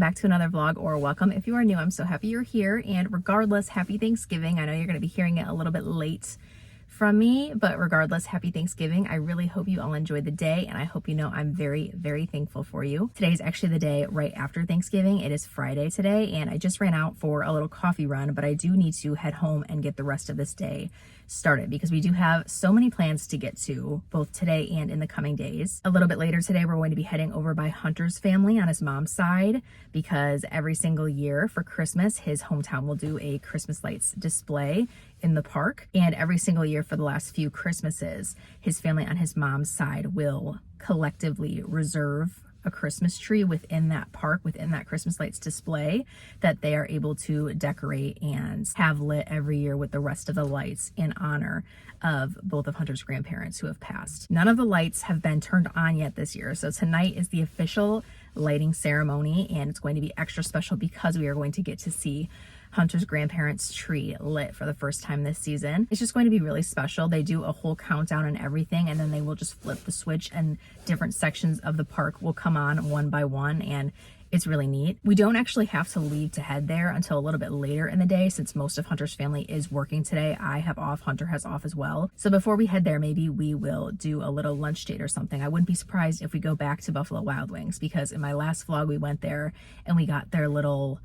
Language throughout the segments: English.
back to another vlog, or welcome if you are new. I'm so happy you're here, and regardless, happy Thanksgiving. I know you're going to be hearing it a little bit late from me, but regardless, happy Thanksgiving. I really hope you all enjoyed the day, and I hope you know I'm very, very thankful for you. Today is actually the day right after Thanksgiving. It is Friday today, and I just ran out for a little coffee run, but I do need to head home and get the rest of this day started because we do have so many plans to get to both today and in the coming days. A little bit later today, we're going to be heading over by Hunter's family on his mom's side because every single year for Christmas, his hometown will do a Christmas lights display in the park. And every single year for the last few Christmases, his family on his mom's side will collectively reserve a Christmas tree within that park, within that Christmas lights display that they are able to decorate and have lit every year with the rest of the lights in honor of both of Hunter's grandparents who have passed. None of the lights have been turned on yet this year. So tonight is the official lighting ceremony, and it's going to be extra special because we are going to get to see Hunter's grandparents' tree lit for the first time this season. It's just going to be really special. They do a whole countdown and everything, and then they will just flip the switch and different sections of the park will come on one by one, and it's really neat. We don't actually have to leave to head there until a little bit later in the day since most of Hunter's family is working today. I have off, Hunter has off as well. So before we head there, maybe we will do a little lunch date or something. I wouldn't be surprised if we go back to Buffalo Wild Wings because in my last vlog we went there and we got their little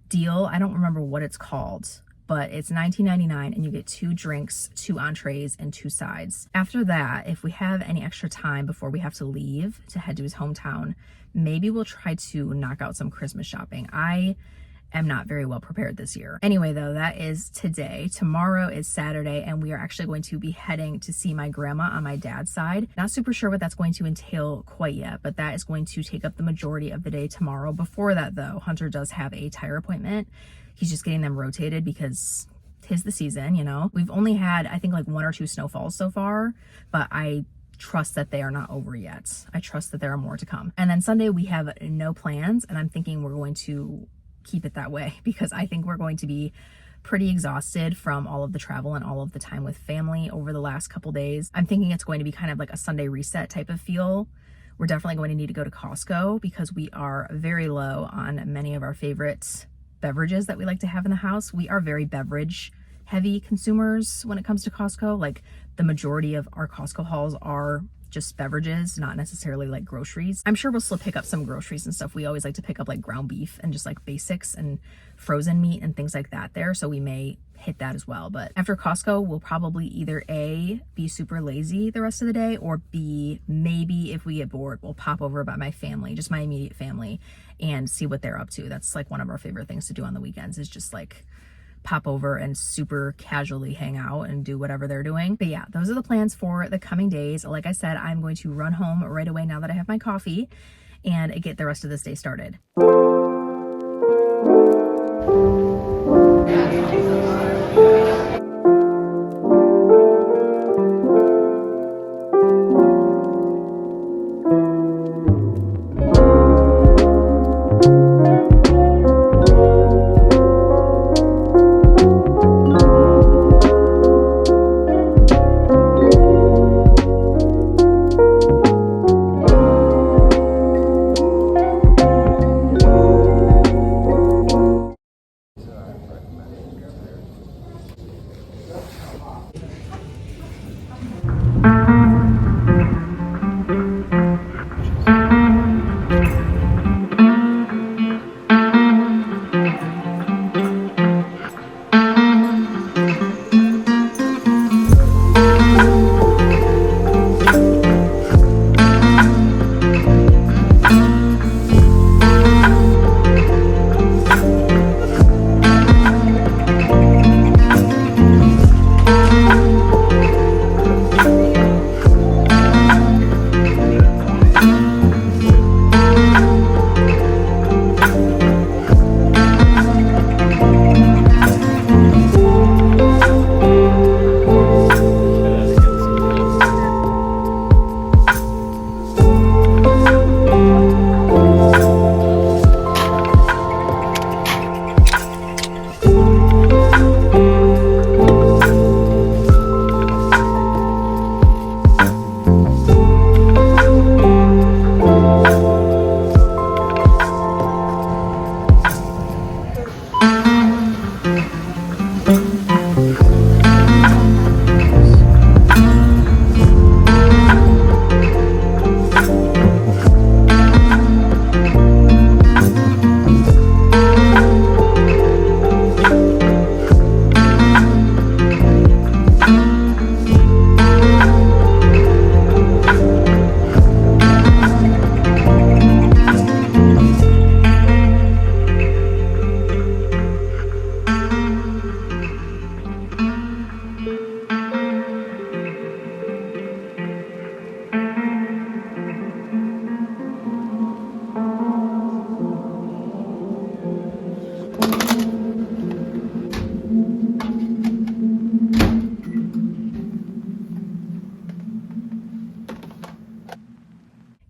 deal. I don't remember what it's called, but it's $19.99 and you get 2 drinks, 2 entrees, and 2 sides. After that, if we have any extra time before we have to leave to head to his hometown, maybe we'll try to knock out some Christmas shopping. I am not very well prepared this year. Anyway, though, that is today. Tomorrow is Saturday, and we are actually going to be heading to see my grandma on my dad's side. Not super sure what that's going to entail quite yet, but that is going to take up the majority of the day tomorrow. Before that, though, Hunter does have a tire appointment. He's just getting them rotated because 'tis the season, you know. We've only had, I think, like 1 or 2 snowfalls so far, but I trust that they are not over yet. I trust that there are more to come. And then Sunday, we have no plans, and I'm thinking we're going to keep it that way because I think we're going to be pretty exhausted from all of the travel and all of the time with family over the last couple days. I'm thinking it's going to be kind of like a Sunday reset type of feel. We're definitely going to need to go to Costco because we are very low on many of our favorite beverages that we like to have in the house. We are very beverage heavy consumers when it comes to Costco. Like the majority of our Costco hauls are just beverages, not necessarily like groceries. I'm sure we'll still pick up some groceries and stuff. We always like to pick up like ground beef and just like basics and frozen meat and things like that there. So we may hit that as well. But after Costco, we'll probably either A, be super lazy the rest of the day, or B, maybe if we get bored, we'll pop over by my family, just my immediate family, and see what they're up to. That's like one of our favorite things to do on the weekends is just like pop over and super casually hang out and do whatever they're doing. But yeah, those are the plans for the coming days. Like I said, I'm going to run home right away now that I have my coffee and get the rest of this day started.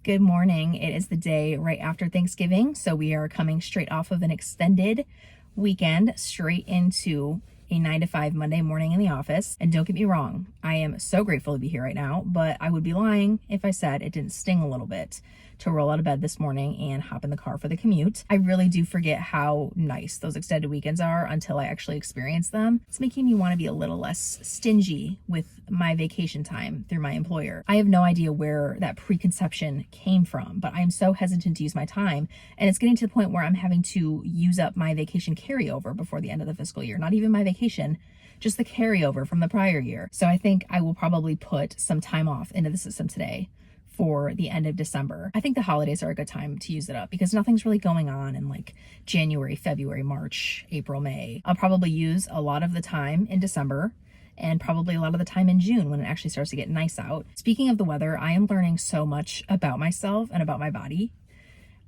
Good morning. It is the day right after Thanksgiving, so we are coming straight off of an extended weekend straight into a 9 to 5 Monday morning in the office. And don't get me wrong, I am so grateful to be here right now, but I would be lying if I said it didn't sting a little bit to roll out of bed this morning and hop in the car for the commute. I really do forget how nice those extended weekends are until I actually experience them. It's making me want to be a little less stingy with my vacation time through my employer. I have no idea where that preconception came from, but I'm so hesitant to use my time, and it's getting to the point where I'm having to use up my vacation carryover before the end of the fiscal year. Not even my vacation, just the carryover from the prior year. So I think I will probably put some time off into the system today for the end of December. I think the holidays are a good time to use it up because nothing's really going on in like January, February, March, April, May. I'll probably use a lot of the time in December and probably a lot of the time in June when it actually starts to get nice out. Speaking of the weather, I am learning so much about myself and about my body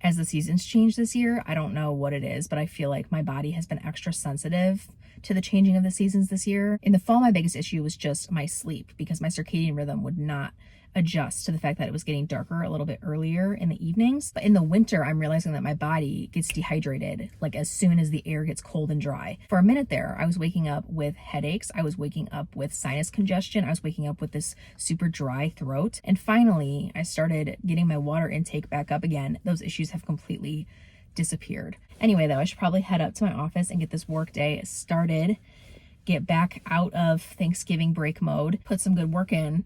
as the seasons change this year. I don't know what it is, but I feel like my body has been extra sensitive to the changing of the seasons this year. In the fall, my biggest issue was just my sleep because my circadian rhythm would not adjust to the fact that it was getting darker a little bit earlier in the evenings. But in the winter, I'm realizing that my body gets dehydrated like as soon as the air gets cold and dry. For a minute there, I was waking up with headaches. I was waking up with sinus congestion. I was waking up with this super dry throat. And finally, I started getting my water intake back up again. Those issues have completely disappeared. Anyway, though, I should probably head up to my office and get this work day started, get back out of Thanksgiving break mode, put some good work in,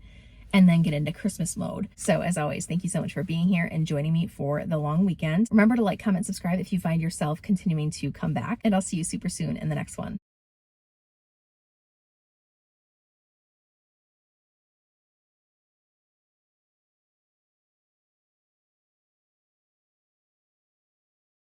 and then get into Christmas mode. So as always, thank you so much for being here and joining me for the long weekend. Remember to like, comment, subscribe if you find yourself continuing to come back, and I'll see you super soon in the next one.